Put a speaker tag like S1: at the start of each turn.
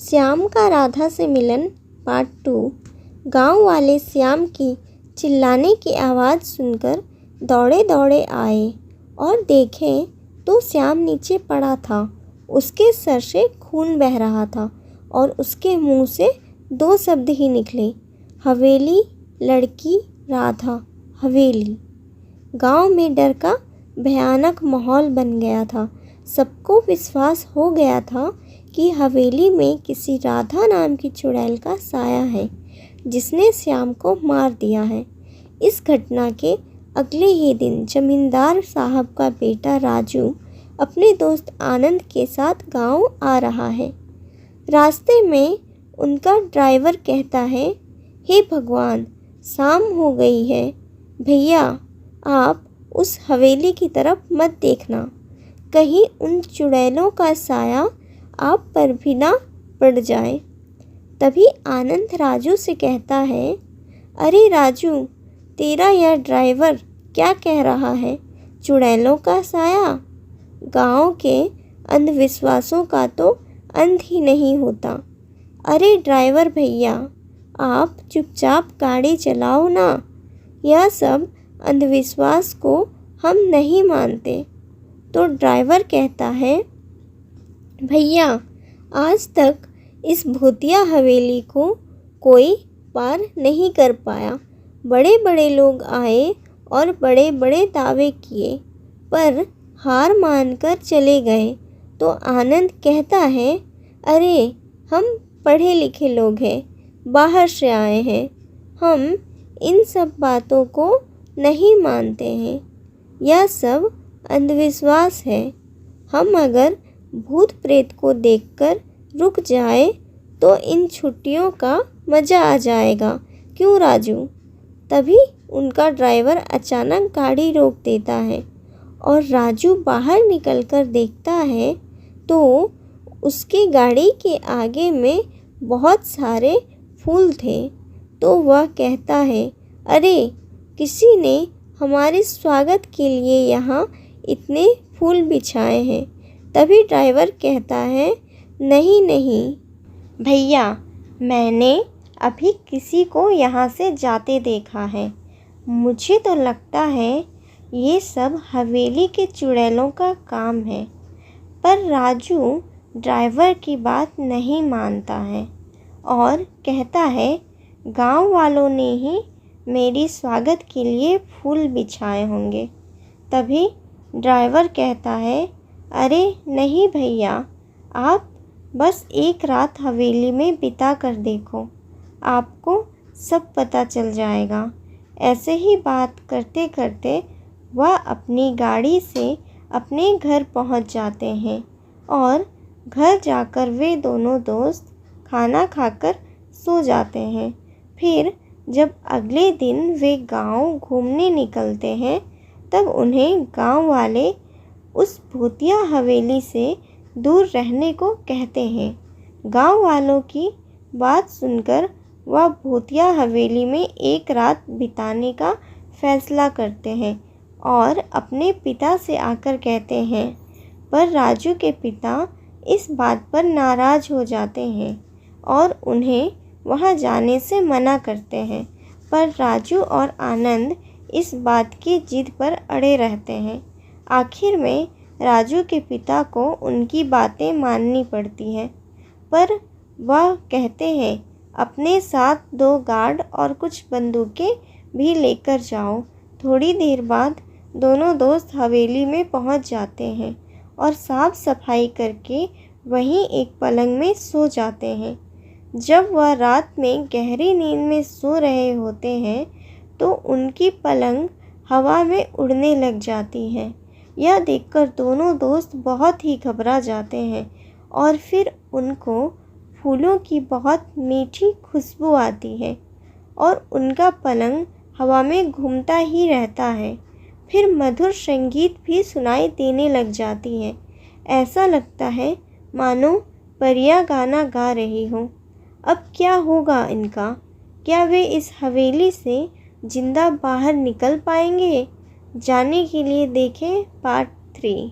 S1: श्याम का राधा से मिलन पार्ट 2। गांव वाले श्याम की चिल्लाने की आवाज़ सुनकर दौड़े दौड़े आए और देखें तो श्याम नीचे पड़ा था। उसके सर से खून बह रहा था और उसके मुंह से 2 शब्द ही निकले, हवेली लड़की राधा हवेली। गांव में डर का भयानक माहौल बन गया था। सबको विश्वास हो गया था कि हवेली में किसी राधा नाम की चुड़ैल का साया है जिसने श्याम को मार दिया है। इस घटना के अगले ही दिन जमींदार साहब का बेटा राजू अपने दोस्त आनंद के साथ गांव आ रहा है। रास्ते में उनका ड्राइवर कहता है, हे भगवान, शाम हो गई है, भैया आप उस हवेली की तरफ मत देखना, कहीं उन चुड़ैलों का साया आप पर भी ना पड़ जाए। तभी आनंद राजू से कहता है, अरे राजू, तेरा यह ड्राइवर क्या कह रहा है, चुड़ैलों का साया? गांव के अंधविश्वासों का तो अंत ही नहीं होता। अरे ड्राइवर भैया, आप चुपचाप गाड़ी चलाओ ना, यह सब अंधविश्वास को हम नहीं मानते। तो ड्राइवर कहता है, भैया आज तक इस भूतिया हवेली को कोई पार नहीं कर पाया। बड़े बड़े लोग आए और बड़े बड़े दावे किए पर हार मानकर चले गए। तो आनंद कहता है, अरे हम पढ़े लिखे लोग हैं, बाहर से आए हैं, हम इन सब बातों को नहीं मानते हैं, यह सब अंधविश्वास है। हम अगर भूत प्रेत को देखकर रुक जाए तो इन छुट्टियों का मज़ा आ जाएगा, क्यों राजू? तभी उनका ड्राइवर अचानक गाड़ी रोक देता है और राजू बाहर निकलकर देखता है तो उसकी गाड़ी के आगे में बहुत सारे फूल थे। तो वह कहता है, अरे किसी ने हमारे स्वागत के लिए यहाँ इतने फूल बिछाए हैं। तभी ड्राइवर कहता है, नहीं नहीं भैया, मैंने अभी किसी को यहाँ से जाते देखा है, मुझे तो लगता है ये सब हवेली के चुड़ैलों का काम है। पर राजू ड्राइवर की बात नहीं मानता है और कहता है, गांव वालों ने ही मेरी स्वागत के लिए फूल बिछाए होंगे। तभी ड्राइवर कहता है, अरे नहीं भैया, आप बस एक रात हवेली में बिता कर देखो, आपको सब पता चल जाएगा। ऐसे ही बात करते करते वह अपनी गाड़ी से अपने घर पहुंच जाते हैं और घर जाकर वे दोनों दोस्त खाना खाकर सो जाते हैं। फिर जब अगले दिन वे गांव घूमने निकलते हैं तब उन्हें गांव वाले उस भूतिया हवेली से दूर रहने को कहते हैं। गांव वालों की बात सुनकर वह भूतिया हवेली में एक रात बिताने का फैसला करते हैं और अपने पिता से आकर कहते हैं। पर राजू के पिता इस बात पर नाराज़ हो जाते हैं और उन्हें वहां जाने से मना करते हैं। पर राजू और आनंद इस बात की जिद पर अड़े रहते हैं। आखिर में राजू के पिता को उनकी बातें माननी पड़ती हैं, पर वह कहते हैं, अपने साथ 2 गार्ड और कुछ बंदूकें भी लेकर जाओ। थोड़ी देर बाद दोनों दोस्त हवेली में पहुंच जाते हैं और साफ सफाई करके वहीं एक पलंग में सो जाते हैं। जब वह रात में गहरी नींद में सो रहे होते हैं तो उनकी पलंग हवा में उड़ने लग जाती है। यह देखकर दोनों दोस्त बहुत ही घबरा जाते हैं और फिर उनको फूलों की बहुत मीठी खुशबू आती है और उनका पलंग हवा में घूमता ही रहता है। फिर मधुर संगीत भी सुनाई देने लग जाती है। ऐसा लगता है मानो परियां गाना गा रही हों। अब क्या होगा इनका? क्या वे इस हवेली से जिंदा बाहर निकल पाएंगे? जानने के लिए देखें पार्ट 3।